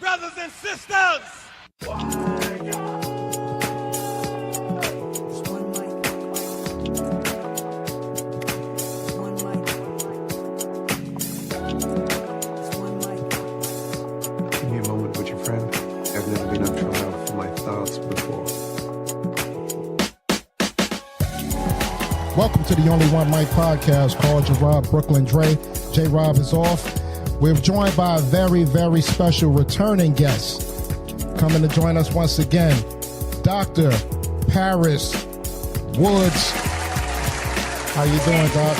brothers and sisters. Give me a moment with your friend. I've never been on trial for my thoughts before. Welcome to the Only One Mic podcast called J-Rob Brooklyn Dre. J-Rob is off. We're joined by a very, very special returning guest. Coming to join us once again, Dr. Paris Woods. How you doing, Doc?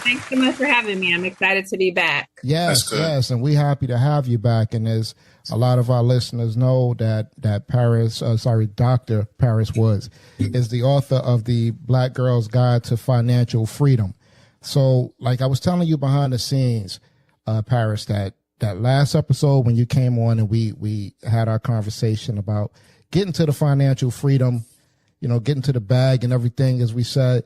Thanks so much for having me. I'm excited to be back. Yes, and we're happy to have you back. And as a lot of our listeners know, that Dr. Paris Woods is the author of the Black Girl's Guide to Financial Freedom. So, like I was telling you behind the scenes, Paris, that last episode when you came on and we had our conversation about getting to the financial freedom, getting to the bag and everything, as we said,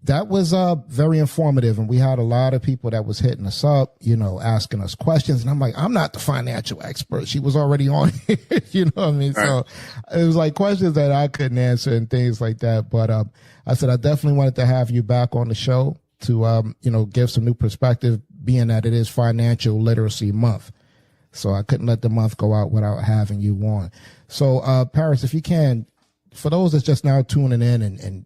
that was very informative. And we had a lot of people that was hitting us up, asking us questions. And I'm like, I'm not the financial expert. She was already on here, you know what I mean? Right. So it was like questions that I couldn't answer and things like that. But I said, I definitely wanted to have you back on the show to, give some new perspective, being that it is Financial Literacy Month. So I couldn't let the month go out without having you on. So, Paris, if you can, for those that's just now tuning in and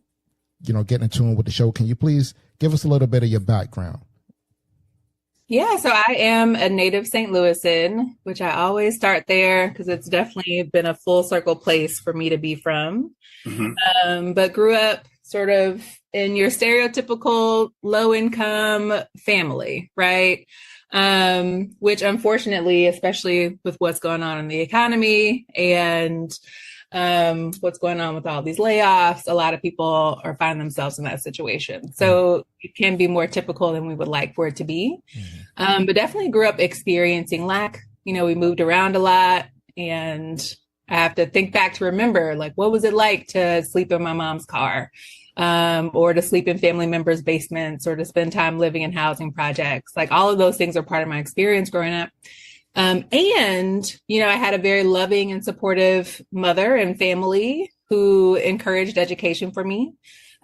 getting in tune with the show, can you please give us a little bit of your background? Yeah, so I am a native St. Louisan, which I always start there because it's definitely been a full circle place for me to be from. Mm-hmm. But grew up sort of in your stereotypical low income family, right? Which unfortunately, especially with what's going on in the economy and what's going on with all these layoffs, a lot of people are finding themselves in that situation. So it can be more typical than we would like for it to be. Mm-hmm. But definitely grew up experiencing lack. We moved around a lot, and I have to think back to remember, like, what was it like to sleep in my mom's car? Or to sleep in family members' basements, or to spend time living in housing projects. Like, all of those things are part of my experience growing up. And I had a very loving and supportive mother and family who encouraged education for me.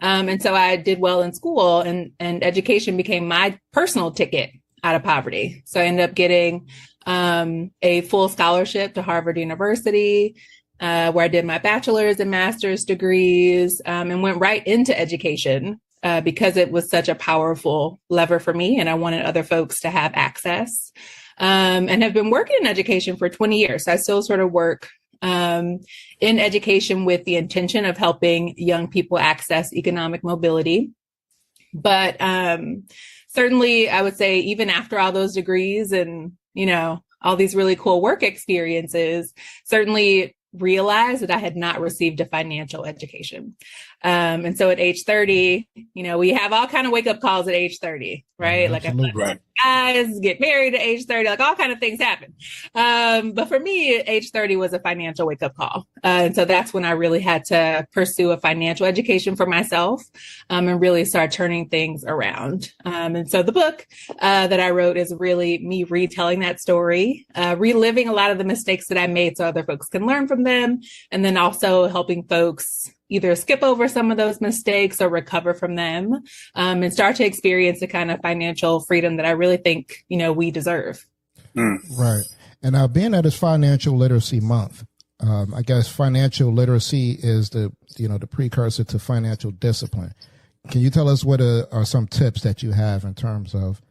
And so I did well in school, and education became my personal ticket out of poverty. So I ended up getting a full scholarship to Harvard University, where I did my bachelor's and master's degrees, and went right into education because it was such a powerful lever for me, and I wanted other folks to have access, and have been working in education for 20 years. So I still sort of work in education with the intention of helping young people access economic mobility. But certainly, I would say even after all those degrees and, all these really cool work experiences, certainly realized that I had not received a financial education. And so at age 30, we have all kind of wake up calls at age 30, right? Absolutely. Like guys get married at age 30, like all kind of things happen. But for me, age 30 was a financial wake up call. And so that's when I really had to pursue a financial education for myself, and really start turning things around. And so the book that I wrote is really me retelling that story, reliving a lot of the mistakes that I made so other folks can learn from them. And then also helping folks either skip over some of those mistakes or recover from them, and start to experience the kind of financial freedom that I really think, we deserve. Right. And being that it's Financial Literacy Month, I guess financial literacy is the precursor to financial discipline. Can you tell us what are some tips that you have in terms of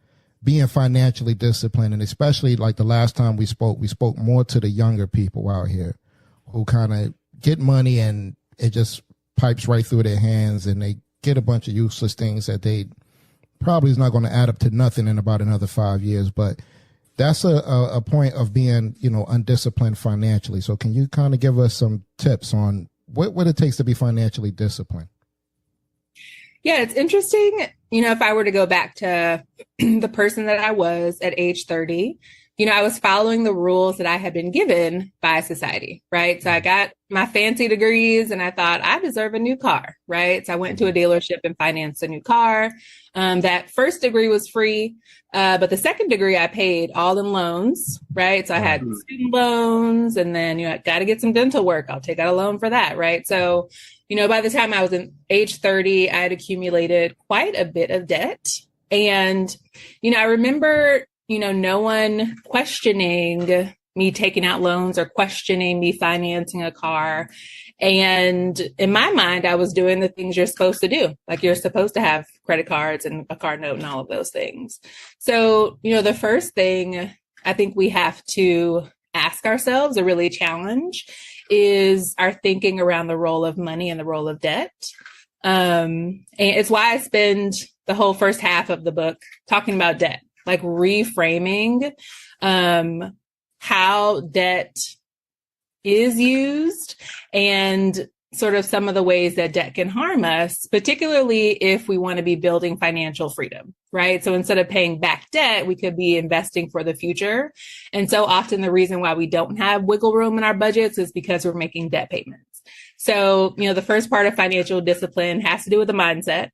being financially disciplined? And especially like the last time we spoke more to the younger people out here who kind of get money and it just pipes right through their hands, and they get a bunch of useless things that they probably is not going to add up to nothing in about another 5 years. But that's a point of being, undisciplined financially. So can you kind of give us some tips on what it takes to be financially disciplined? Yeah, it's interesting. If I were to go back to the person that I was at age 30, I was following the rules that I had been given by society, right? So I got my fancy degrees and I thought I deserve a new car, right? So I went to a dealership and financed a new car. That first degree was free, but the second degree I paid all in loans, right? So I had student loans, and then, I got to get some dental work. I'll take out a loan for that, right? So, by the time I was in age 30, I had accumulated quite a bit of debt. And, I remember no one questioning me taking out loans or questioning me financing a car. And in my mind, I was doing the things you're supposed to do. Like, you're supposed to have credit cards and a car note and all of those things. So, the first thing I think we have to ask ourselves, or really challenge, is our thinking around the role of money and the role of debt. And it's why I spend the whole first half of the book talking about debt, like reframing how debt is used and sort of some of the ways that debt can harm us, particularly if we want to be building financial freedom, right? So instead of paying back debt, we could be investing for the future. And so often the reason why we don't have wiggle room in our budgets is because we're making debt payments. So, the first part of financial discipline has to do with the mindset,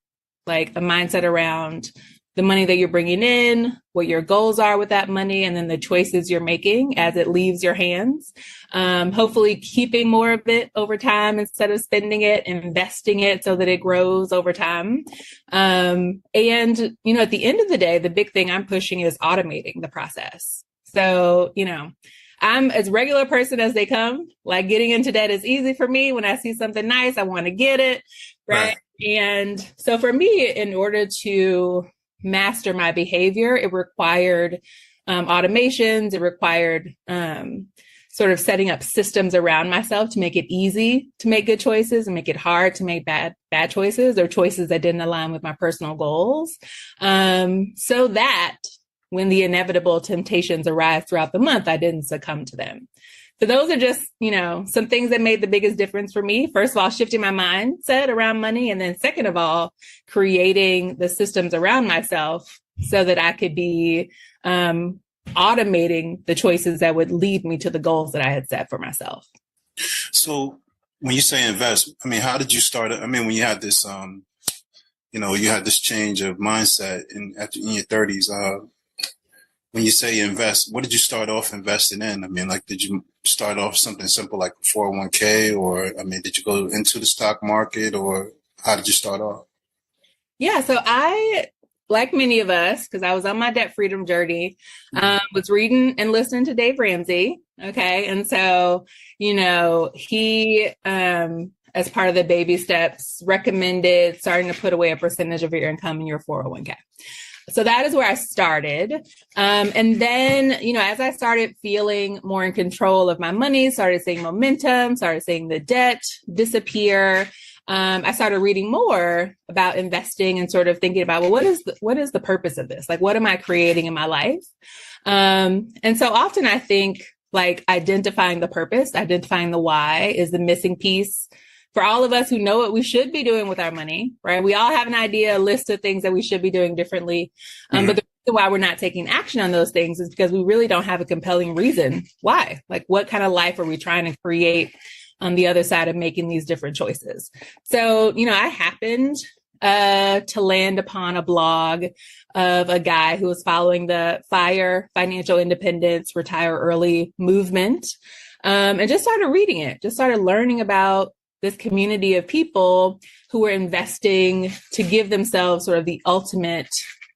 like a mindset around the money that you're bringing in, what your goals are with that money, and then the choices you're making as it leaves your hands. Hopefully keeping more of it over time instead of spending it, investing it so that it grows over time. And, at the end of the day, the big thing I'm pushing is automating the process. So, I'm as regular person as they come. Like, getting into debt is easy for me. When I see something nice, I want to get it, right? And so for me, in order to master my behavior, it required automations. It required sort of setting up systems around myself to make it easy to make good choices and make it hard to make bad choices, or choices that didn't align with my personal goals, so that when the inevitable temptations arise throughout the month, I didn't succumb to them. So those are just, some things that made the biggest difference for me. First of all, shifting my mindset around money. And then second of all, creating the systems around myself so that I could be automating the choices that would lead me to the goals that I had set for myself. So when you say invest, how did you start? When you had this, you had this change of mindset in your 30s. When you say invest, what did you start off investing in? Did you start off something simple like 401k, or, did you go into the stock market, or how did you start off? Yeah. So I, like many of us, because I was on my debt freedom journey, was reading and listening to Dave Ramsey. Okay. And so, he, as part of the baby steps, recommended starting to put away a percentage of your income in your 401k. So that is where I started. And then, as I started feeling more in control of my money, started seeing momentum, started seeing the debt disappear, I started reading more about investing and sort of thinking about, well, what is the purpose of this? Like, what am I creating in my life? And so often I think, like, identifying the purpose, identifying the why is the missing piece for all of us who know what we should be doing with our money, right? We all have an idea, a list of things that we should be doing differently. But the reason why we're not taking action on those things is because we really don't have a compelling reason why. Like, what kind of life are we trying to create on the other side of making these different choices? So, I happened to land upon a blog of a guy who was following the FIRE, Financial Independence, Retire Early movement, and just started reading it, just started learning about this community of people who were investing to give themselves sort of the ultimate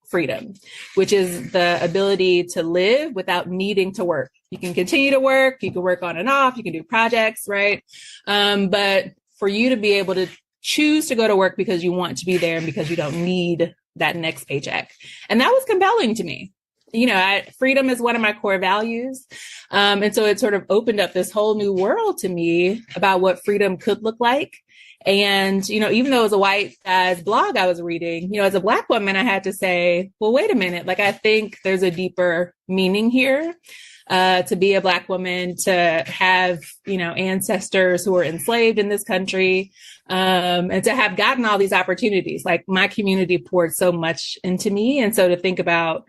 freedom, which is the ability to live without needing to work. You can continue to work, you can work on and off, you can do projects, right? But for you to be able to choose to go to work because you want to be there and because you don't need that next paycheck. And that was compelling to me. Freedom is one of my core values. And so it sort of opened up this whole new world to me about what freedom could look like. And, even though it was a white guy's blog I was reading, as a Black woman, I had to say, well, wait a minute. Like, I think there's a deeper meaning here, to be a Black woman, to have, ancestors who were enslaved in this country, and to have gotten all these opportunities. Like, my community poured so much into me. And so to think about,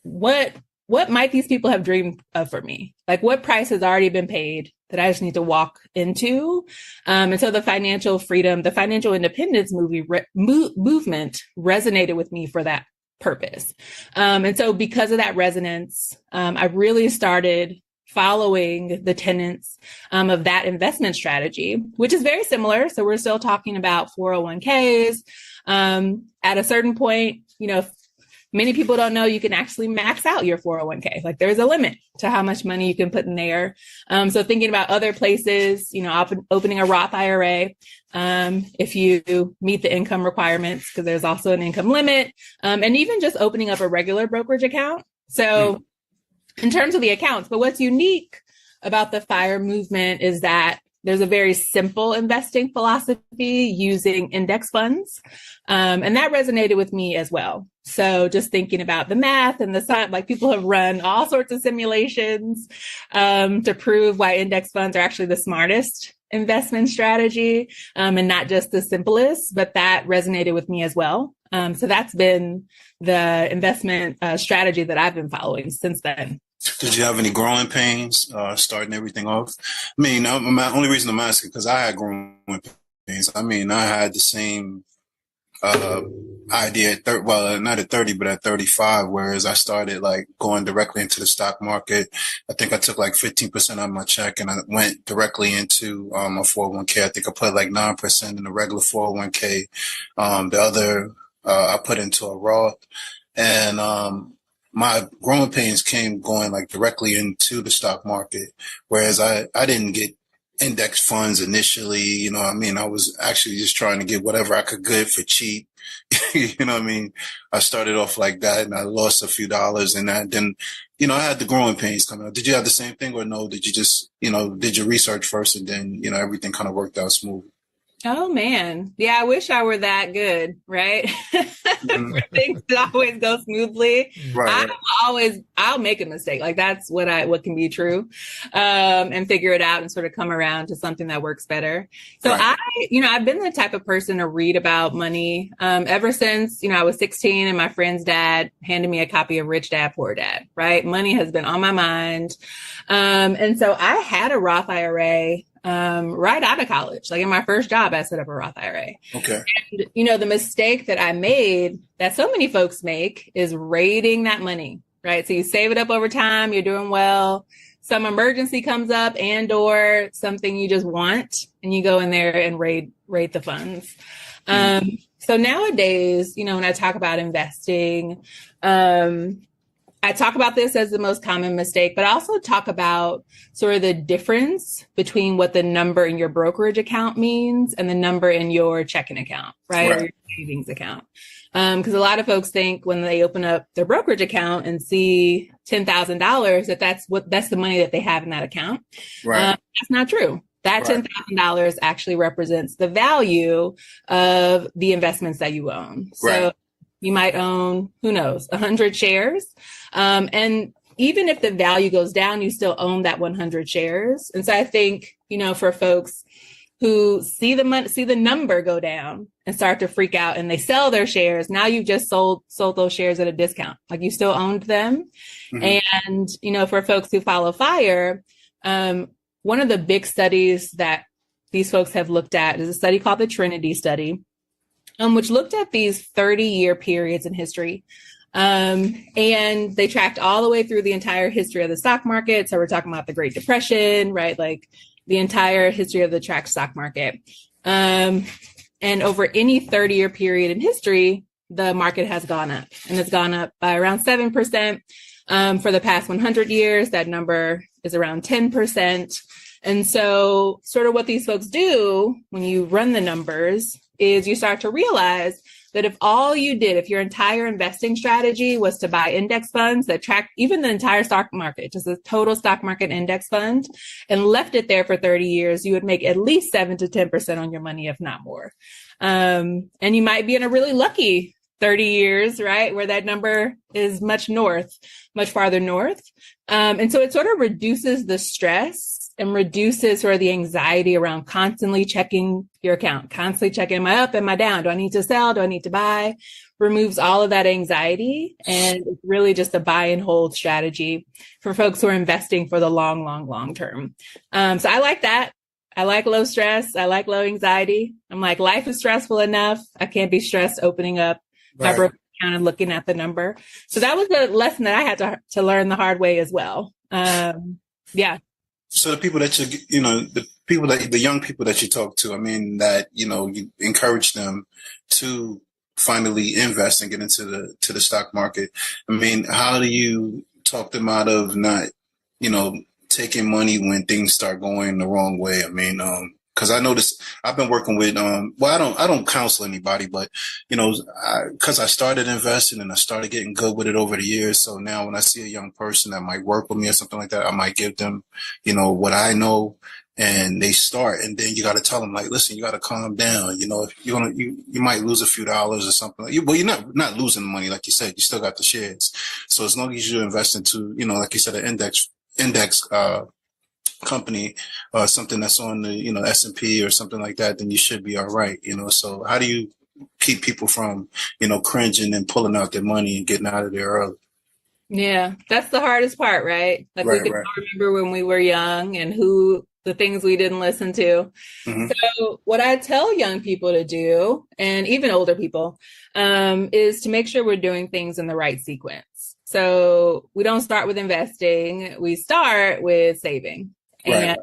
what what might these people have dreamed of for me? Like, what price has already been paid that I just need to walk into? And so the financial freedom, the financial independence movement resonated with me for that purpose. And so because of that resonance, I really started following the tenets of that investment strategy, which is very similar. So we're still talking about 401ks. At a certain point, many people don't know you can actually max out your 401k. Like, there's a limit to how much money you can put in there. So thinking about other places, opening a Roth IRA, if you meet the income requirements, because there's also an income limit, and even just opening up a regular brokerage account. So in terms of the accounts, but what's unique about the FIRE movement is that there's a very simple investing philosophy using index funds. And that resonated with me as well. So just thinking about the math and the science, like people have run all sorts of simulations to prove why index funds are actually the smartest investment strategy, and not just the simplest, but that resonated with me as well. So that's been the investment strategy that I've been following since then. Did you have any growing pains starting everything off? I mean, my only reason I'm asking, because I had growing pains. I mean, I had the same idea at not at 30, but at 35, whereas I started like going directly into the stock market. I think I took like 15% of my check and I went directly into a 401k. I think I put like 9% in a regular 401k. The other, I put into a Roth, and my growing pains came going like directly into the stock market, whereas I didn't get index funds initially. I was actually just trying to get whatever I could get for cheap. I started off like that and I lost a few dollars, and then, I had the growing pains coming up. Did you have the same thing, or no? Did you just, did your research first and then, everything kind of worked out smooth? Oh man. Yeah, I wish I were that good, right? Things always go smoothly. Right. I'll make a mistake. Like, that's what can be true. And figure it out and sort of come around to something that works better. So right. I've been the type of person to read about money ever since, I was 16 and my friend's dad handed me a copy of Rich Dad, Poor Dad, right? Money has been on my mind. And so I had a Roth IRA right out of college. Like, in my first job, I set up a Roth IRA. Okay. And, the mistake that I made that so many folks make is raiding that money, right? So you save it up over time, you're doing well. Some emergency comes up or something you just want, and you go in there and raid the funds. So nowadays, when I talk about investing, I talk about this as the most common mistake, but I also talk about sort of the difference between what the number in your brokerage account means and the number in your checking account, right? Or your savings account. Because a lot of folks think when they open up their brokerage account and see $10,000 that's the money that they have in that account. Right. That's not true. That $10,000 actually represents the value of the investments that you own. So you might own, who knows, 100 shares. And even if the value goes down, you still own that 100 shares. And so I think, for folks who see the number go down and start to freak out and they sell their shares, now you've just sold those shares at a discount. Like, you still owned them. Mm-hmm. And, for folks who follow FIRE, one of the big studies that these folks have looked at is a study called the Trinity study, which looked at these 30-year periods in history. And they tracked all the way through the entire history of the stock market. So we're talking about the Great Depression, right? Like, the entire history of the tracked stock market. And over any 30-year period in history, the market has gone up, and it's gone up by around 7%. For the past 100 years, that number is around 10%. And so sort of what these folks do when you run the numbers is you start to realize that if your entire investing strategy was to buy index funds that track even the entire stock market, just a total stock market index fund, and left it there for 30 years, you would make at least 7 to 10% on your money, if not more. And you might be in a really lucky 30 years, right? Where that number is much farther north. And so it sort of reduces the stress and reduces sort of the anxiety around constantly checking your account, constantly checking, am I up, am I down? Do I need to sell? Do I need to buy? Removes all of that anxiety. And it's really just a buy and hold strategy for folks who are investing for the long term. So I like that. I like low stress. I like low anxiety. I'm like, life is stressful enough. I can't be stressed opening up my brokerage account and looking at the number. So that was a lesson that I had to learn the hard way as well. Yeah. So the people that the young people that you talk to, I mean, that, you encourage them to finally invest and get into the stock market. I mean, how do you talk them out of not, taking money when things start going the wrong way? I mean, because I noticed I've been working with, I don't counsel anybody, but, because I started investing and I started getting good with it over the years. So now when I see a young person that might work with me or something like that, I might give them, what I know, and they start. And then you got to tell them, like, listen, you got to calm down. If you're you might lose a few dollars or something. Well, you're not losing money. Like you said, you still got the shares. So as long as you invest into, like you said, an index company or something that's on the S&P or something like that, then you should be all right. So how do you keep people from cringing and pulling out their money and getting out of there early? Yeah, that's the hardest part, right? Like we can all remember when we were young and the things we didn't listen to. Mm-hmm. So what I tell young people to do, and even older people, is to make sure we're doing things in the right sequence. So we don't start with investing, we start with saving. Right.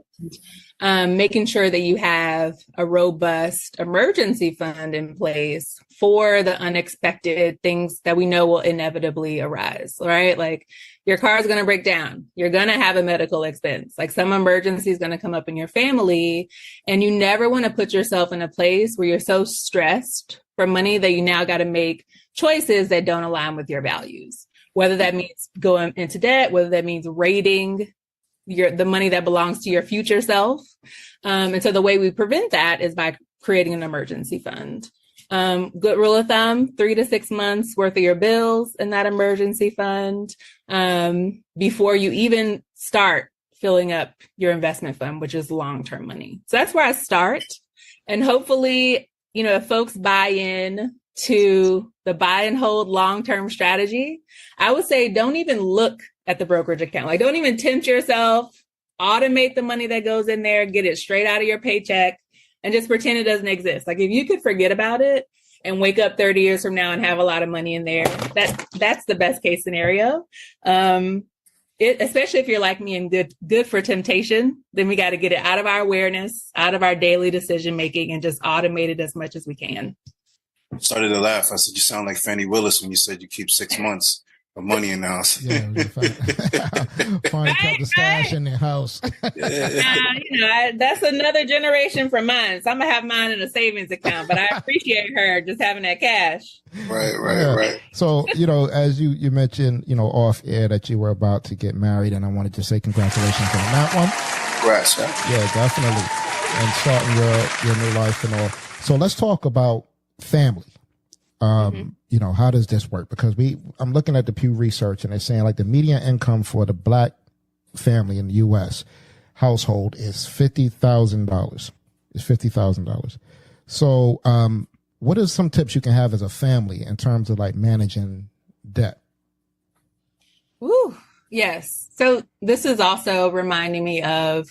And making sure that you have a robust emergency fund in place for the unexpected things that we know will inevitably arise, right? Like your car is going to break down. You're going to have a medical expense. Like some emergency is going to come up in your family. And you never want to put yourself in a place where you're so stressed for money that you now got to make choices that don't align with your values. Whether that means going into debt, whether that means raiding the money that belongs to your future self. And so the way we prevent that is by creating an emergency fund. Good rule of thumb, 3 to 6 months worth of your bills in that emergency fund before you even start filling up your investment fund, which is long-term money. So that's where I start. And hopefully, if folks buy in to the buy and hold long-term strategy, I would say don't even look at the brokerage account. Like don't even tempt yourself, automate the money that goes in there, get it straight out of your paycheck and just pretend it doesn't exist. Like if you could forget about it and wake up 30 years from now and have a lot of money in there, that's the best case scenario. Especially if you're like me and good for temptation, then we got to get it out of our awareness, out of our daily decision-making and just automate it as much as we can. Started to laugh. I said, you sound like Fannie Willis when you said you keep 6 months of money in the house. Yeah, Fannie kept the stash in the house. That's another generation from mine. So I'm going to have mine in a savings account, but I appreciate her just having that cash. Right. So, as you mentioned, off air that you were about to get married, and I wanted to say congratulations on that one. Congrats, yeah. Yeah, definitely. And starting your new life and all. So let's talk about family. How does this work? Because I'm looking at the Pew Research and they're saying like the median income for the Black family in the U.S. household is $50,000. It's $50,000. So, what are some tips you can have as a family in terms of like managing debt? Ooh, yes. So this is also reminding me of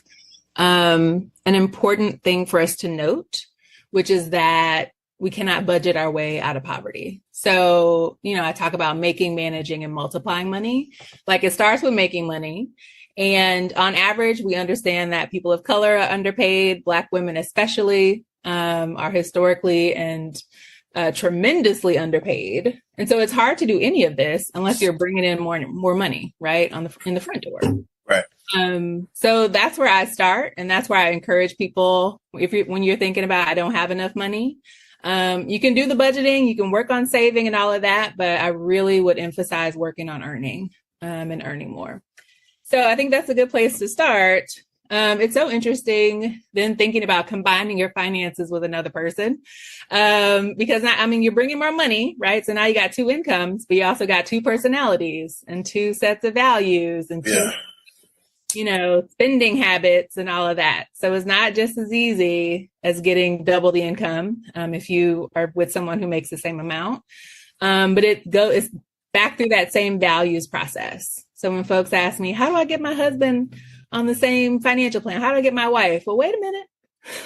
an important thing for us to note, which is that we cannot budget our way out of poverty. So, I talk about making, managing, and multiplying money. Like it starts with making money. And on average, we understand that people of color are underpaid. Black women especially are historically and tremendously underpaid. And so it's hard to do any of this unless you're bringing in more money, right, in the front door. Right. So that's where I start. And that's where I encourage people, when you're thinking about, I don't have enough money, you can do the budgeting, you can work on saving and all of that, but I really would emphasize working on earning, and earning more. So I think that's a good place to start. It's so interesting then thinking about combining your finances with another person. Because now, I mean, you're bringing more money, right? So now you got two incomes, but you also got two personalities and two sets of values and two, spending habits and all of that. So it's not just as easy as getting double the income if you are with someone who makes the same amount. But it's back through that same values process. So when folks ask me, how do I get my husband on the same financial plan? How do I get my wife? Well, wait a minute.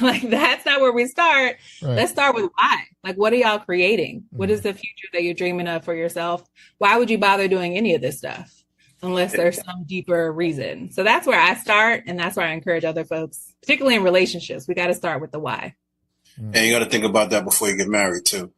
Like, that's not where we start. Right. Let's start with why. Like, what are y'all creating? Mm-hmm. What is the future that you're dreaming of for yourself? Why would you bother doing any of this stuff unless there's some deeper reason? So that's where I start. And that's where I encourage other folks, particularly in relationships. We got to start with the why. And you got to think about that before you get married too.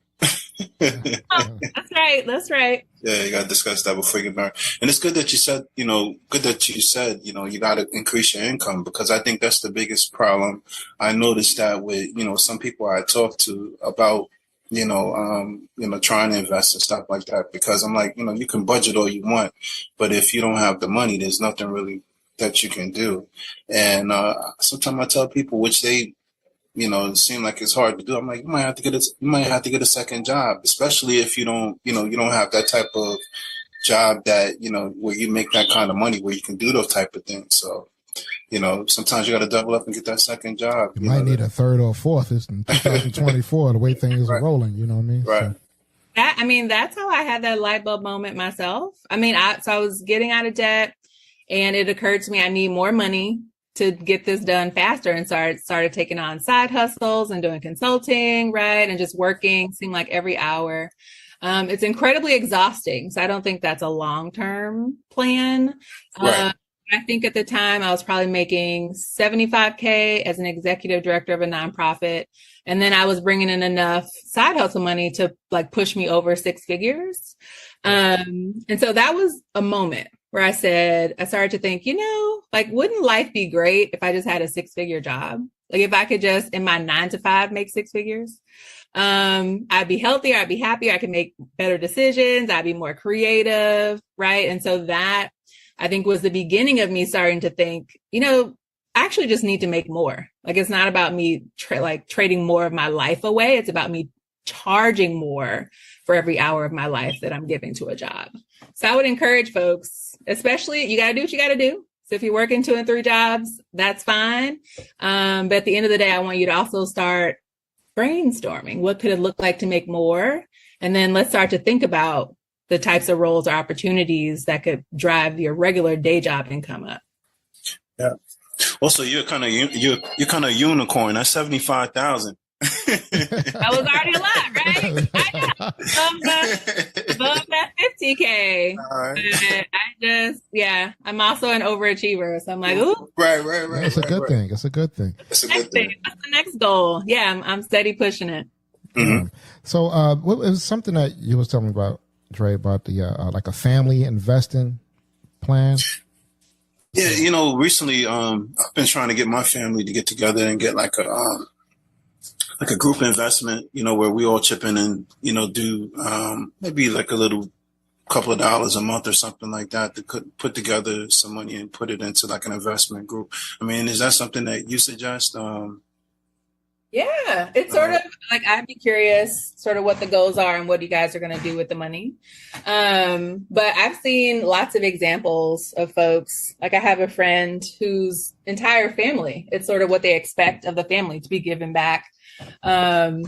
That's right. Yeah, you got to discuss that before you get married. And it's good that you said, you got to increase your income, because I think that's the biggest problem. I noticed that with, some people I talk to about, trying to invest and stuff like that, because I'm like, you can budget all you want, but if you don't have the money, there's nothing really that you can do. And sometimes I tell people, which they, it seems like it's hard to do. I'm like, you might have to get a second job, especially if you don't have that type of job that, where you make that kind of money, where you can do those type of things. So, sometimes you got to double up and get that second job. You might need a third or fourth. It's in 2024, the way things are rolling, you know what I mean? Right. So. That's how I had that light bulb moment myself. I was getting out of debt, and it occurred to me I need more money to get this done faster, and started taking on side hustles and doing consulting, right? And just working, seemed like every hour. It's incredibly exhausting. So I don't think that's a long-term plan. Right. I think at the time I was probably making $75K as an executive director of a nonprofit. And then I was bringing in enough side hustle money to push me over six figures. And so that was a moment where I started to think, wouldn't life be great if I just had a six-figure job? Like, if I could just in my 9 to 5 make six figures, I'd be healthier. I'd be happier. I could make better decisions. I'd be more creative. Right. And so that, I think, was the beginning of me starting to think, I actually just need to make more. Like, it's not about me trading more of my life away. It's about me charging more for every hour of my life that I'm giving to a job. So I would encourage folks, especially, you got to do what you got to do. So if you're working 2 and 3 jobs, that's fine. But at the end of the day, I want you to also start brainstorming. What could it look like to make more? And then let's start to think about the types of roles or opportunities that could drive your regular day job income up. Yeah. Also, you're kind of unicorn. That's 75,000. That was already a lot, right? I know. Above that 50K. Right. I'm also an overachiever. So I'm like, ooh. Right. It's a good thing. It's a good thing. It's a good thing. What's the next goal? Yeah, I'm steady pushing it. Mm-hmm. So what was something that you was telling me about, Dre, about the like a family investing plan? Yeah, recently I've been trying to get my family to get together and get like a group investment, where we all chip in and, do maybe like a little couple of dollars a month or something like that to put together some money and put it into like an investment group. I mean, is that something that you suggest? Yeah, it's sort of like, I'd be curious sort of what the goals are and what you guys are going to do with the money. But I've seen lots of examples of folks. Like, I have a friend whose entire family, it's sort of what they expect of the family to be given back. And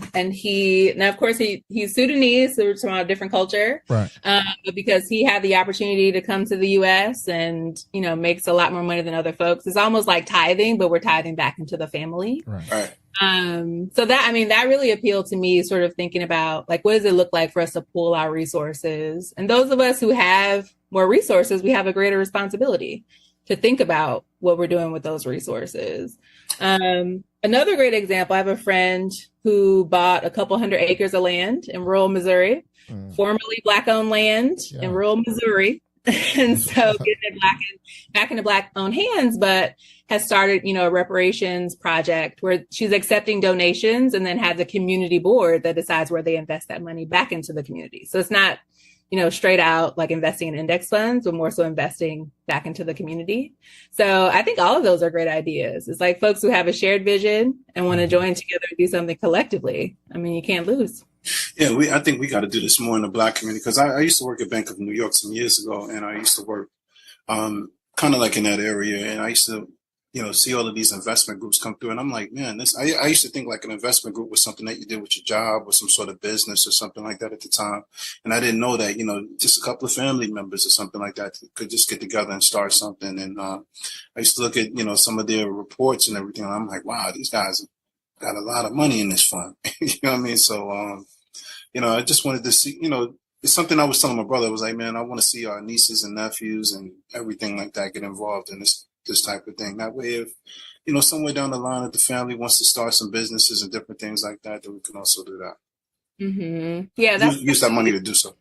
now of course he's Sudanese, so we're from a different culture, right? But because he had the opportunity to come to the US and, makes a lot more money than other folks, it's almost like tithing, but we're tithing back into the family. Right. So that really appealed to me, sort of thinking about what does it look like for us to pool our resources? And those of us who have more resources, we have a greater responsibility to think about what we're doing with those resources. Another great example, I have a friend who bought a couple 100 acres of land in rural Missouri, formerly Black-owned land in rural Missouri. And so getting it back into Black-owned hands, but has started, a reparations project where she's accepting donations and then has a community board that decides where they invest that money back into the community. So it's not straight out like investing in index funds, but more so investing back into the community. So I think all of those are great ideas. It's like folks who have a shared vision and want to join together and do something collectively. I mean, you can't lose. Yeah, I think we got to do this more in the Black community, because I used to work at Bank of New York some years ago, and I used to work kind of like in that area, and I used to see all of these investment groups come through, and I'm like, man, I used to think like an investment group was something that you did with your job or some sort of business or something like that at the time, and I didn't know that just a couple of family members or something like that could just get together and start something. And I used to look at some of their reports and everything, and I'm like, wow, these guys got a lot of money in this fund. You know what I mean? So I just wanted to see, it's something I was telling my brother. I was like, man, I want to see our nieces and nephews and everything like that get involved in this type of thing. That way, if, somewhere down the line, if the family wants to start some businesses and different things like that, then we can also do that. Mm-hmm. Yeah. Use that money to do so.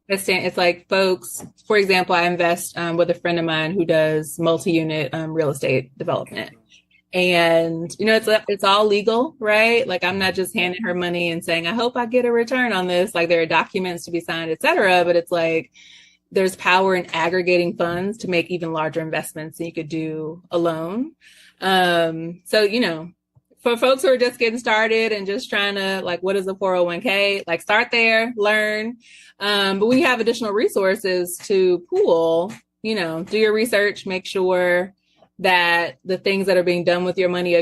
It's like folks, for example, I invest with a friend of mine who does multi-unit real estate development. And, it's all legal, right? Like, I'm not just handing her money and saying, I hope I get a return on this. Like, there are documents to be signed, et cetera. But it's like, there's power in aggregating funds to make even larger investments than you could do alone. So, for folks who are just getting started and just trying to, like, what is a 401k? Like, start there, learn. But when you have additional resources to pool, do your research, make sure that the things that are being done with your money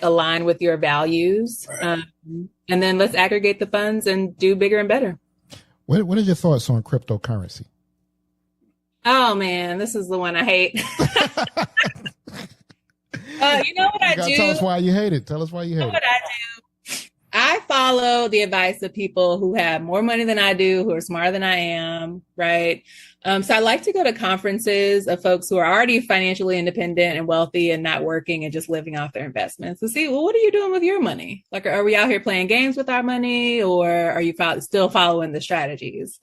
align with your values. Right. And then let's aggregate the funds and do bigger and better. What are your thoughts on cryptocurrency? Oh man, this is the one I hate. You know what I do? Tell us why you hate it. Tell us why you hate it. What I do? I follow the advice of people who have more money than I do, who are smarter than I am, right? So I like to go to conferences of folks who are already financially independent and wealthy and not working and just living off their investments to see, well, what are you doing with your money? Like, are we out here playing games with our money, or are you still following the strategies?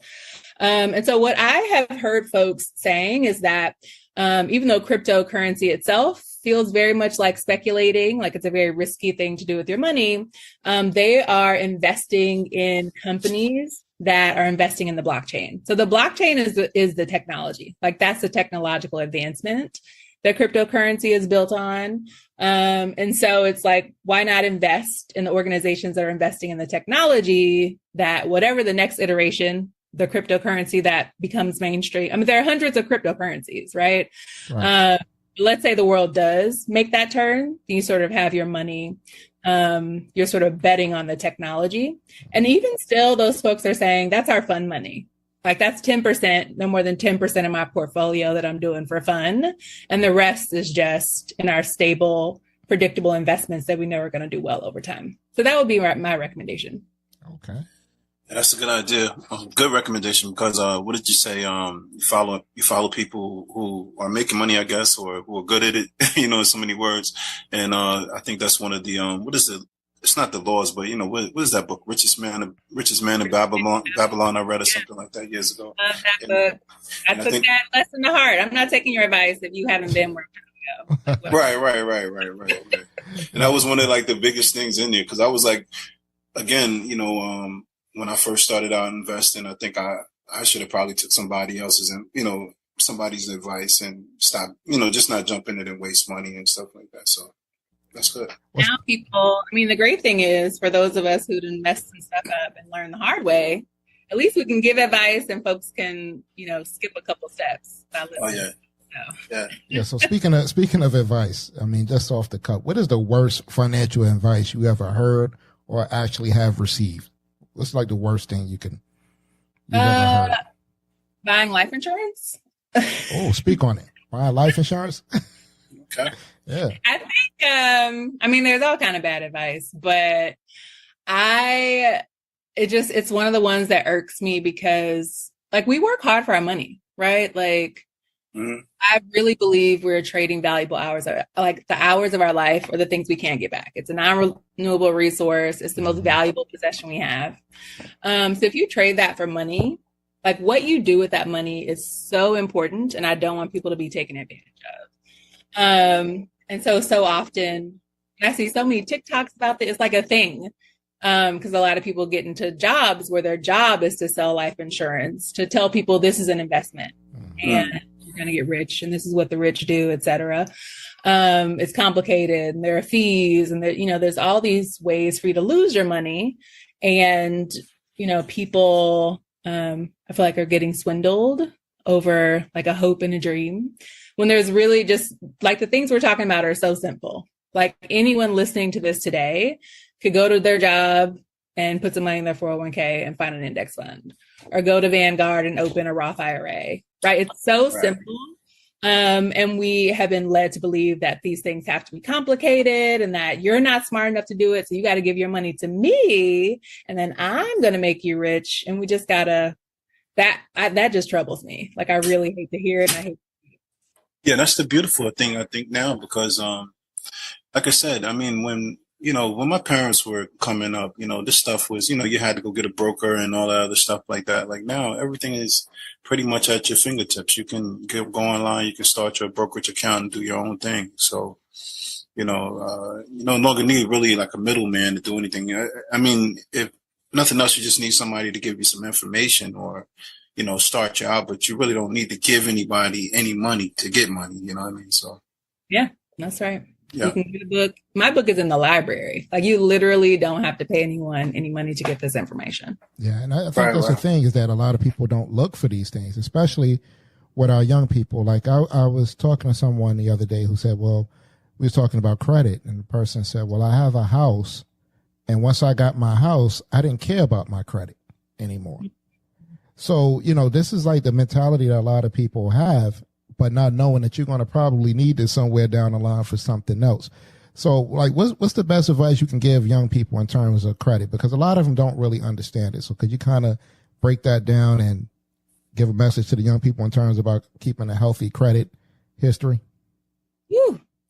And so what I have heard folks saying is that even though cryptocurrency itself feels very much like speculating, like it's a very risky thing to do with your money, they are investing in companies that are investing in the blockchain. So the blockchain is the technology, like that's the technological advancement that cryptocurrency is built on. And so it's like, why not invest in the organizations that are investing in the technology that whatever the next iteration, the cryptocurrency that becomes mainstream. I mean, there are hundreds of cryptocurrencies, right? Let's say the world does make that turn. You sort of have your money. You're sort of betting on the technology. And even still, those folks are saying that's our fun money. Like that's 10%, no more than 10% of my portfolio that I'm doing for fun. And the rest is just in our stable, predictable investments that we know are going to do well over time. So that would be my recommendation. Okay. Yeah, that's a good idea. Good recommendation, because what did you say? You follow people who are making money, I guess, or who are good at it, in so many words. And I think that's one of the what is it? It's not the laws, but what is that book? Richest Man in Babylon. I read or something like that years ago. I took that lesson to heart. I'm not taking your advice if you haven't been where I'm trying to go. Right. And that was one of like the biggest things in there, because I was like, again, when I first started out investing, I think I should have probably took somebody else's and somebody's advice and stop, just not jump in it and waste money and stuff like that. So that's good. Now the great thing is for those of us who'd invest some stuff up and learn the hard way, at least we can give advice and folks can, skip a couple steps. Oh yeah. Yeah. So speaking of advice, just off the cuff, what is the worst financial advice you ever heard or actually have received? What's like the worst thing you've ever heard? Buying life insurance. Oh, speak on it. Buying life insurance. Okay. Yeah. I think, there's all kind of bad advice, but it's one of the ones that irks me because like we work hard for our money, right? Like I really believe we're trading valuable hours, like the hours of our life or the things we can't get back. It's a non-renewable resource. It's the most valuable possession we have. So if you trade that for money, like what you do with that money is so important. And I don't want people to be taken advantage of. And so often I see so many TikToks about this. It's like a thing. Because a lot of people get into jobs where their job is to sell life insurance, to tell people this is an investment and you're going to get rich and this is what the rich do, et cetera. It's complicated and there are fees and there, there's all these ways for you to lose your money. And, people, I feel like are getting swindled over like a hope and a dream when there's really just like the things we're talking about are so simple. Like anyone listening to this today could go to their job and put some money in their 401k and find an index fund, or go to Vanguard and open a Roth IRA, right? It's so simple. And we have been led to believe that these things have to be complicated and that you're not smart enough to do it. So you got to give your money to me and then I'm going to make you rich. And we just gotta, that just troubles me. Like, I really hate to hear it. And I hate. Yeah, that's the beautiful thing, I think, now, because, like I said, I mean, when my parents were coming up, this stuff was, you had to go get a broker and all that other stuff like that. Like now, everything is pretty much at your fingertips. You can go online, you can start your brokerage account and do your own thing. So, no longer need really like a middleman to do anything. I mean, if nothing else, you just need somebody to give you some information or, start you out, but you really don't need to give anybody any money to get money. You know what I mean? So. Yeah, that's right. Yeah. You can get a book. My book is in the library. Like, you literally don't have to pay anyone any money to get this information. Yeah, and I think that's the thing, is that a lot of people don't look for these things, especially with our young people. Like I was talking to someone the other day who said, well, we were talking about credit, and the person said, well, I have a house, and once I got my house, I didn't care about my credit anymore. So, this is like the mentality that a lot of people have, but not knowing that you're going to probably need this somewhere down the line for something else. So, like, what's the best advice you can give young people in terms of credit? Because a lot of them don't really understand it. So could you kind of break that down and give a message to the young people in terms about keeping a healthy credit history?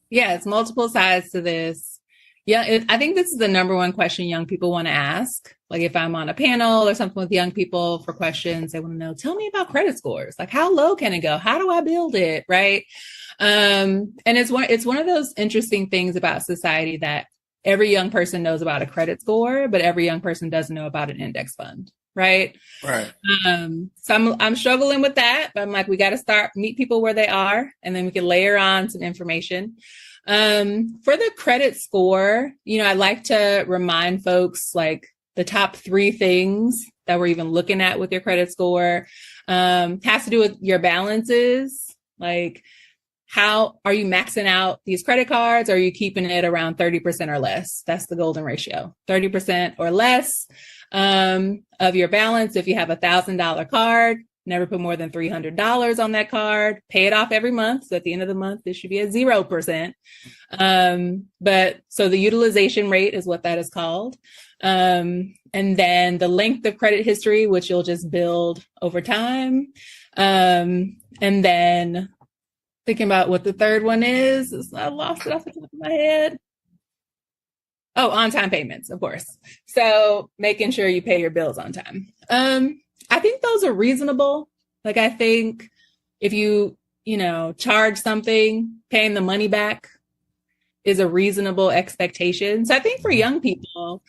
Yeah, it's multiple sides to this. Yeah, I think this is the number one question young people want to ask. Like, if I'm on a panel or something with young people for questions, they want to know, tell me about credit scores. Like, how low can it go? How do I build it? Right. And it's one of those interesting things about society that every young person knows about a credit score, but every young person doesn't know about an index fund. Right. Right. So I'm struggling with that, but I'm like, we got to meet people where they are, and then we can layer on some information. For the credit score, I like to remind folks like the top 3 things that we're even looking at with your credit score, has to do with your balances. Like, how are you maxing out these credit cards? Or are you keeping it around 30% or less? That's the golden ratio, 30% or less, of your balance. If you have $1,000 card, never put more than $300 on that card, pay it off every month. So at the end of the month, it should be at 0%. But so the utilization rate is what that is called. And then the length of credit history, which you'll just build over time. And then thinking about what the third one is, I lost it off the top of my head. Oh, on-time payments, of course. So making sure you pay your bills on time. I think those are reasonable. Like, I think if you, charge something, paying the money back is a reasonable expectation. So I think for young people,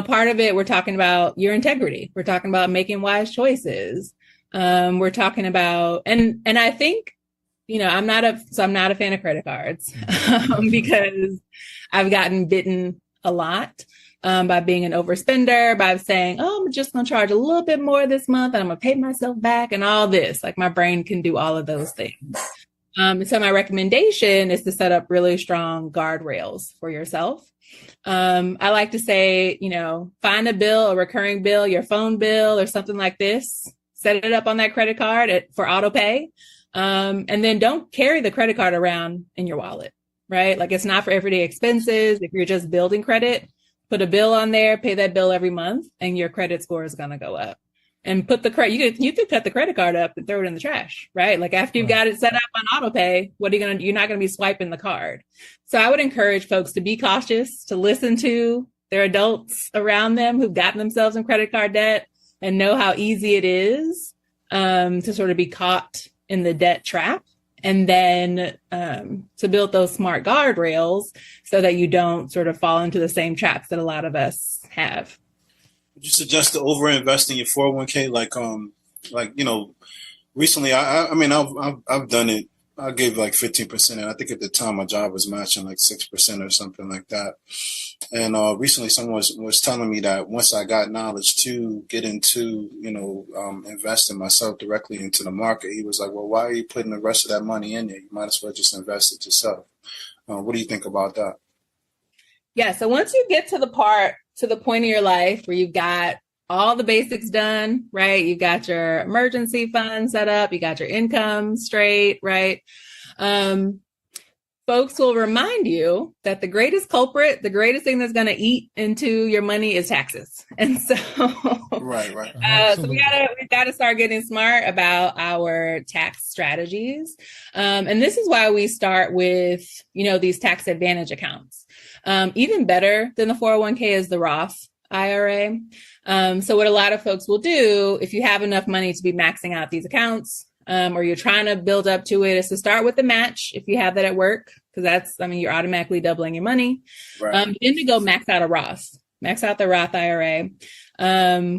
part of it, we're talking about your integrity. We're talking about making wise choices. We're talking about, and I think, I'm not a fan of credit cards because I've gotten bitten a lot. By being an overspender, by saying, oh, I'm just going to charge a little bit more this month and I'm going to pay myself back and all this. Like, my brain can do all of those things. And so my recommendation is to set up really strong guardrails for yourself. I like to say, find a bill, a recurring bill, your phone bill or something like this, set it up on that credit card for auto pay. And then don't carry the credit card around in your wallet, right? Like, it's not for everyday expenses. If you're just building credit, put a bill on there, pay that bill every month, and your credit score is going to go up. And put the credit, you could cut the credit card up and throw it in the trash, right? Like, after you've got it set up on auto pay, you're not going to be swiping the card. So I would encourage folks to be cautious, to listen to their adults around them who've gotten themselves in credit card debt and know how easy it is to sort of be caught in the debt trap. And then to build those smart guardrails so that you don't sort of fall into the same traps that a lot of us have. Would you suggest to over invest in your 401k? Like, recently, I mean, I've done it. I gave like 15%, and I think at the time my job was matching like 6% or something like that. And recently, someone was telling me that once I got knowledge to get into, investing myself directly into the market, he was like, "Well, why are you putting the rest of that money in there? You might as well just invest it yourself." What do you think about that? Yeah. So once you get to the point of your life where you've got all the basics done, right? You've got your emergency fund set up, you got your income straight, right? Folks will remind you that the greatest culprit, the greatest thing that's going to eat into your money is taxes. And so, right. So we gotta start getting smart about our tax strategies. And this is why we start with, these tax advantage accounts. Even better than the 401k is the Roth IRA. So what a lot of folks will do, if you have enough money to be maxing out these accounts, or you're trying to build up to it, is to start with the match if you have that at work, because you're automatically doubling your money. Right. Then to go max out the Roth IRA,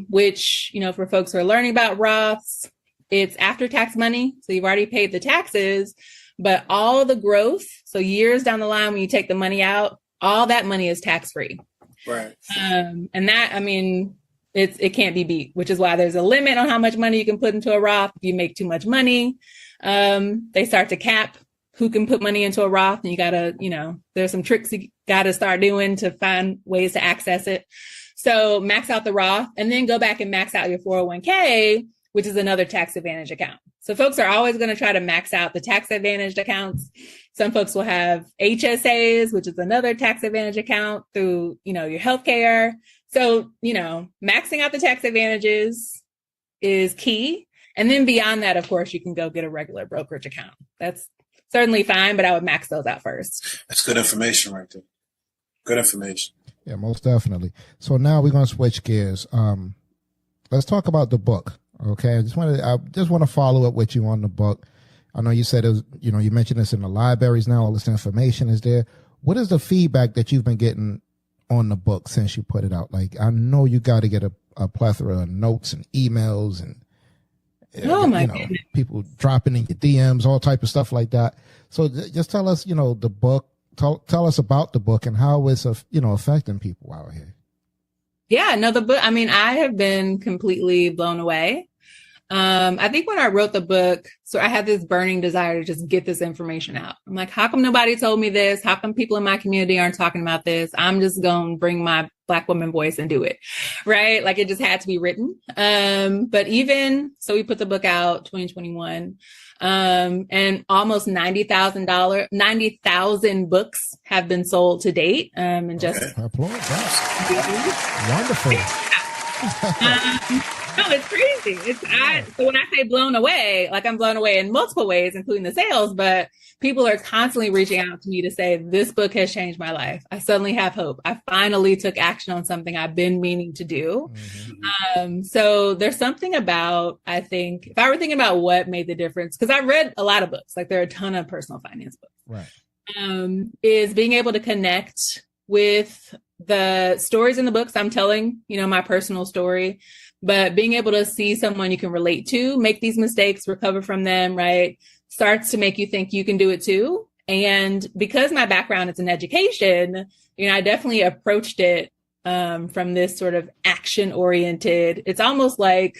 which, for folks who are learning about Roths, it's after tax money. So you've already paid the taxes, but all the growth, so years down the line when you take the money out, all that money is tax free. Right. And that, it can't be beat, which is why there's a limit on how much money you can put into a Roth. If you make too much money, they start to cap who can put money into a Roth. And you gotta, there's some tricks you gotta start doing to find ways to access it. So max out the Roth and then go back and max out your 401k, which is another tax advantage account. So folks are always going to try to max out the tax advantaged accounts. Some folks will have HSAs, which is another tax advantage account through, your healthcare. So, maxing out the tax advantages is key. And then beyond that, of course, you can go get a regular brokerage account. That's certainly fine, but I would max those out first. That's good information right there. Good information. Yeah, most definitely. So now we're going to switch gears. Let's talk about the book. Okay. I just want to follow up with you on the book. I know you said it was, you mentioned this in the libraries now. All this information is there. What is the feedback that you've been getting on the book since you put it out? Like, I know you got to get a plethora of notes and emails and goodness. People dropping in your DMs, all type of stuff like that. So just tell us, the book. Tell us about the book and how it's affecting people out here. Yeah, no, the book. I have been completely blown away. I think when I wrote the book, so I had this burning desire to just get this information out. I'm like, how come nobody told me this? How come people in my community aren't talking about this? I'm just going to bring my Black woman voice and do it. Right. Like it just had to be written. But so we put the book out 2021. And almost 90,000 books have been sold to date. And just applause. Wonderful. No, it's crazy. So when I say blown away, like I'm blown away in multiple ways, including the sales, but people are constantly reaching out to me to say, this book has changed my life. I suddenly have hope. I finally took action on something I've been meaning to do. Mm-hmm. So there's something about, I think, if I were thinking about what made the difference, because I read a lot of books, like there are a ton of personal finance books, right? Is being able to connect with the stories in the books I'm telling, my personal story, but being able to see someone you can relate to, make these mistakes, recover from them, right? Starts to make you think you can do it too. And because my background is in education, I definitely approached it from this sort of action oriented. It's almost like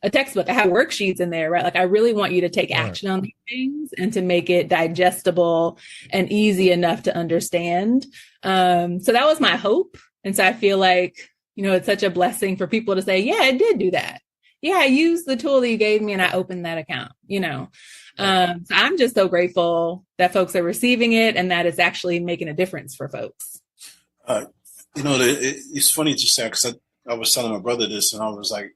a textbook. I have worksheets in there, right? Like I really want you to take action on these things and to make it digestible and easy enough to understand. So that was my hope. And so I feel like, it's such a blessing for people to say, yeah, I did do that. Yeah, I used the tool that you gave me and I opened that account, So I'm just so grateful that folks are receiving it and that it's actually making a difference for folks. It's funny you say, because I was telling my brother this and I was like,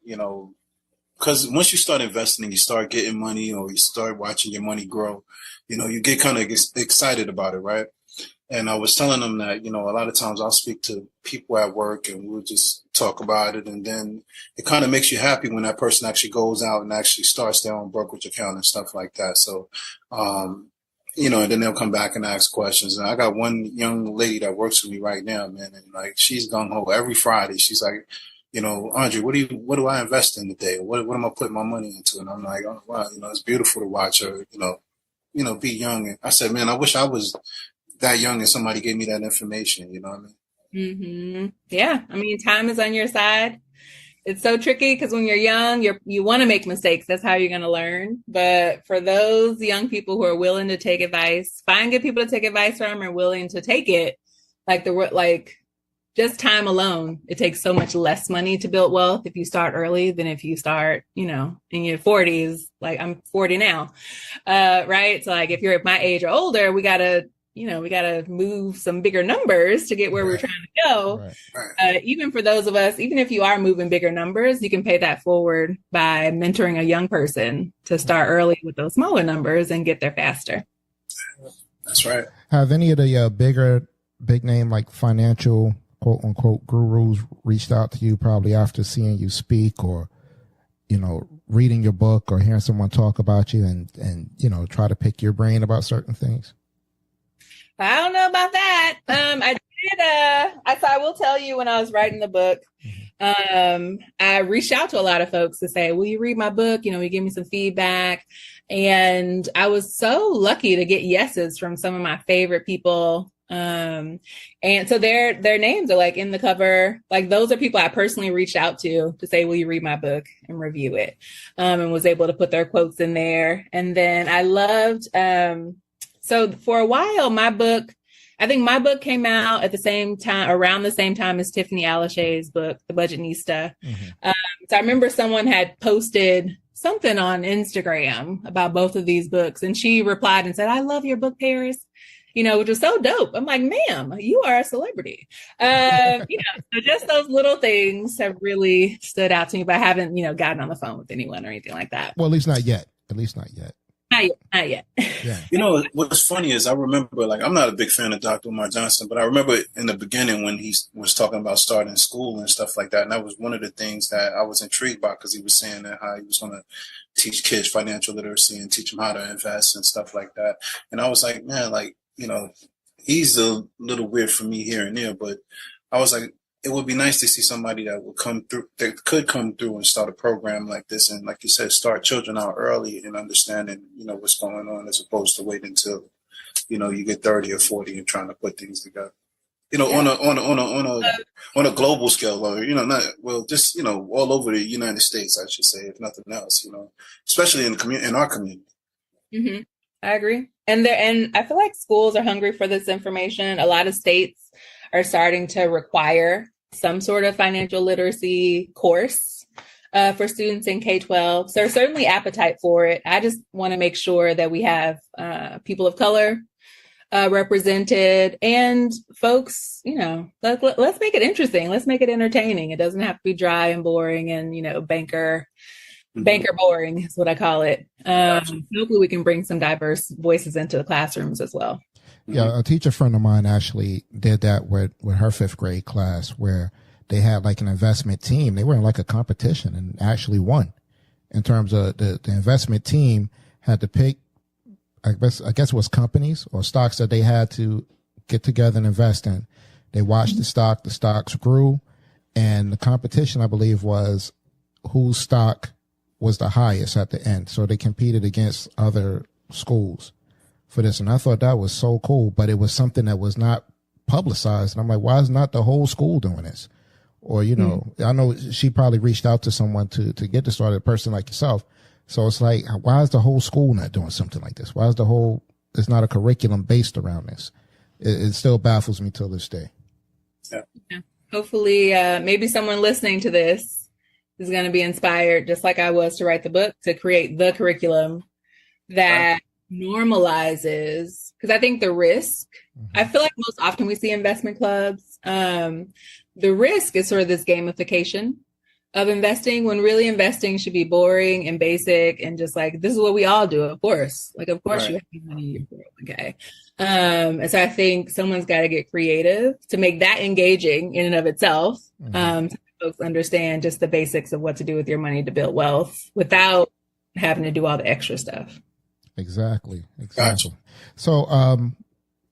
because once you start investing and you start getting money or you start watching your money grow, you get kind of excited about it, right? And I was telling them that, a lot of times I'll speak to people at work and we'll just talk about it. And then it kind of makes you happy when that person actually goes out and actually starts their own brokerage account and stuff like that. So, and then they'll come back and ask questions. And I got one young lady that works with me right now, man. And like, she's gung ho every Friday. She's like, Andre, what do I invest in today? What am I putting my money into? And I'm like, oh wow, it's beautiful to watch her, be young. And I said, man, I wish I was that young and somebody gave me that information. You know what I mean? Mm-hmm. Yeah, I mean, time is on your side. It's so tricky because when you're young, you want to make mistakes. That's how you're going to learn. But for those young people who are willing to take advice, find good people to take advice from and willing to take it, like just time alone, it takes so much less money to build wealth if you start early than if you start, in your 40s. Like I'm 40 now, right? So like if you're at my age or older, we gotta move some bigger numbers to get where we're trying to go. Right. Even for those of us, even if you are moving bigger numbers, you can pay that forward by mentoring a young person to start early with those smaller numbers and get there faster. That's right. Have any of the big name, like financial quote unquote gurus reached out to you probably after seeing you speak or, reading your book or hearing someone talk about you and try to pick your brain about certain things? I don't know about that. I did. I will tell you when I was writing the book, I reached out to a lot of folks to say, will you read my book? You give me some feedback. And I was so lucky to get yeses from some of my favorite people. And so their names are like in the cover. Like those are people I personally reached out to say, will you read my book and review it? And was able to put their quotes in there. And then I loved, so for a while, I think my book came out at the same time, around the same time as Tiffany Alashay's book, The Budgetnista. Mm-hmm. So I remember someone had posted something on Instagram about both of these books. And she replied and said, I love your book, Paris, which was so dope. I'm like, ma'am, you are a celebrity. So just those little things have really stood out to me, but I haven't, gotten on the phone with anyone or anything like that. Well, at least not yet. Not yet. Yeah. What's funny is I remember, like, I'm not a big fan of Dr. Umar Johnson, but I remember in the beginning when he was talking about starting school and stuff like that. And that was one of the things that I was intrigued by because he was saying that how he was going to teach kids financial literacy and teach them how to invest and stuff like that. And I was like, man, he's a little weird for me here and there, but I was like, it would be nice to see somebody that could come through and start a program like this. And like you said, start children out early and understanding, what's going on as opposed to waiting until, you get 30 or 40 and trying to put things together, on a global scale or, just, all over the United States, I should say, if nothing else, especially in our community. Mm-hmm. I agree. And I feel like schools are hungry for this information. A lot of states are starting to require some sort of financial literacy course for students in K-12. So there's certainly appetite for it. I just want to make sure that we have people of color represented and folks, let's make it interesting. Let's make it entertaining. It doesn't have to be dry and boring and, banker boring is what I call it. Hopefully we can bring some diverse voices into the classrooms as well. Yeah, a teacher friend of mine actually did that with her 5th grade class where they had like an investment team. They were in like a competition and actually won in terms of the investment team had to pick, I guess it was companies or stocks that they had to get together and invest in. They watched the stocks grew, and the competition, I believe, was whose stock was the highest at the end. So they competed against other schools for this. And I thought that was so cool, but it was something that was not publicized. And I'm like, why is not the whole school doing this? Or, I know she probably reached out to someone to get this started, a person like yourself. So it's like, why is the whole school not doing something like this? Why is it's not a curriculum based around this? It still baffles me till this day. Yeah. Hopefully, maybe someone listening to this is going to be inspired, just like I was to write the book, to create the curriculum that normalizes, because I think the risk, I feel like most often we see investment clubs, the risk is sort of this gamification of investing, when really investing should be boring and basic and just like, this is what we all do, of course. Like, of course you have money in your 401k. And so I think someone's got to get creative to make that engaging in and of itself, so folks understand just the basics of what to do with your money to build wealth without having to do all the extra stuff. Exactly. So,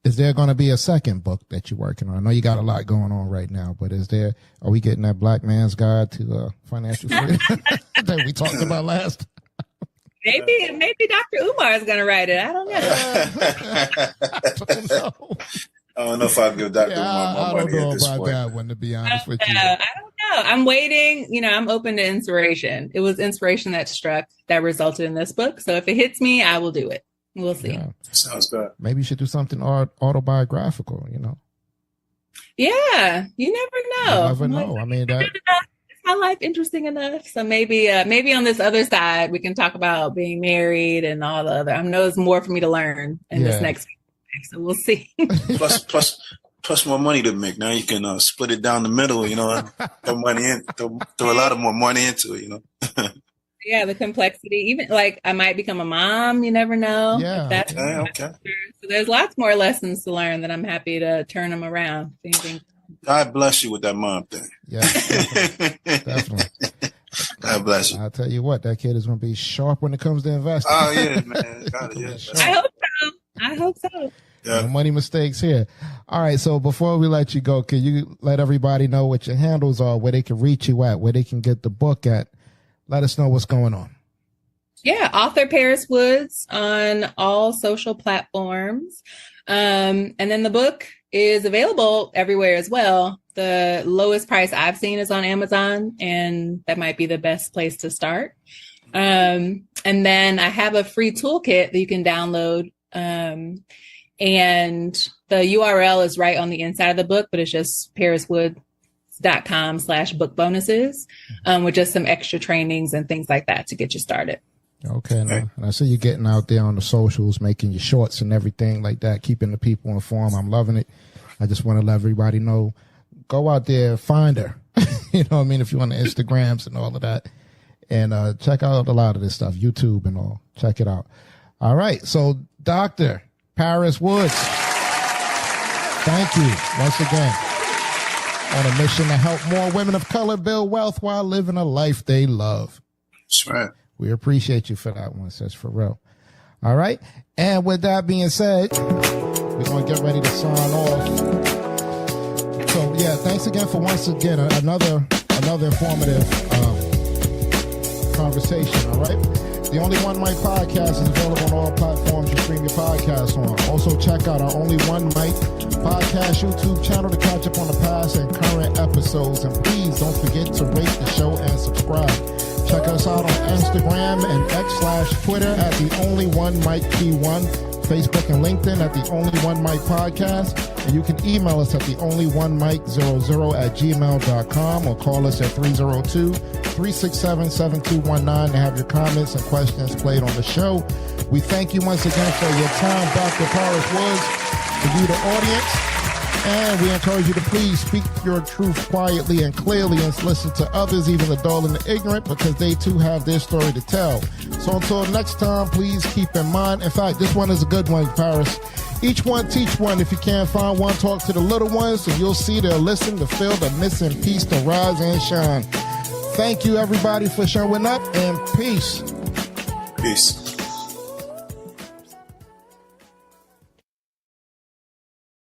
Is there going to be a second book that you're working on? I know you got a lot going on right now, but are we getting that Black Man's Guide to Financial Freedom that we talked about last? Maybe Dr. Umar is going to write it. I don't know. I don't know if I'll give Dr. Umar my money at this point. That one, to be honest with you. I don't know. I'm waiting. I'm open to inspiration. It was inspiration that resulted in this book. So if it hits me, I will do it. We'll see. Yeah. Sounds good. Maybe you should do something autobiographical, Yeah, you never know. You never know. I mean, is my life interesting enough? So maybe on this other side, we can talk about being married and all the other. I know there's more for me to learn in this next week, so we'll see. plus more money to make. Now you can split it down the middle, throw money in, throw a lot of more money into it, Yeah, the complexity. Even like I might become a mom. You never know. Yeah. Okay. So there's lots more lessons to learn that I'm happy to turn them around. God bless you with that mom thing. Yeah, definitely. God bless you. I'll tell you what, that kid is going to be sharp when it comes to investing. Oh yeah, man. I hope so. Yeah. No money mistakes here. All right. So before we let you go, can you let everybody know what your handles are, where they can reach you at, where they can get the book at? Let us know what's going on. Yeah, author Paris Woods on all social platforms. And then the book is available everywhere as well. The lowest price I've seen is on Amazon, and that might be the best place to start. And then I have a free toolkit that you can download. And the URL is right on the inside of the book, but it's just pariswood.com/book bonuses, with just some extra trainings and things like that to get you started. Okay. And I see you getting out there on the socials, making your shorts and everything like that, keeping the people informed. I'm loving it. I just want to let everybody know, go out there, find her. You know what I mean? If you want the Instagrams and all of that, and check out a lot of this stuff, YouTube and all. Check it out. All right. So Dr. Paris Woods, thank you once again. On a mission to help more women of color build wealth while living a life they love. That's right. We appreciate you for that one, sis, for real. All right. And with that being said, we're going to get ready to sign off. So, yeah, thanks again for once again another informative conversation, all right? The Only One Mic podcast is available on all platforms you stream your podcast on. Also, check out our Only One Mic podcast YouTube channel to catch up on the past and current episodes. And please don't forget to rate the show and subscribe. Check us out on Instagram and X/Twitter at The Only One Mic P1, Facebook and LinkedIn at The Only One Mic Podcast. And you can email us at theonlyonemic00@gmail.com or call us at 302-367-7219 to have your comments and questions played on the show. We thank you once again for your time, Dr. Paris Woods, for you, the audience. And we encourage you to please speak your truth quietly and clearly and listen to others, even the dull and the ignorant, because they too have their story to tell. So until next time, please keep in mind. In fact, this one is a good one, Paris. Each one teach one. If you can't find one, talk to the little ones, and you'll see they'll listen to feel the missing piece to rise and shine. Thank you, everybody, for showing up, and peace. Peace.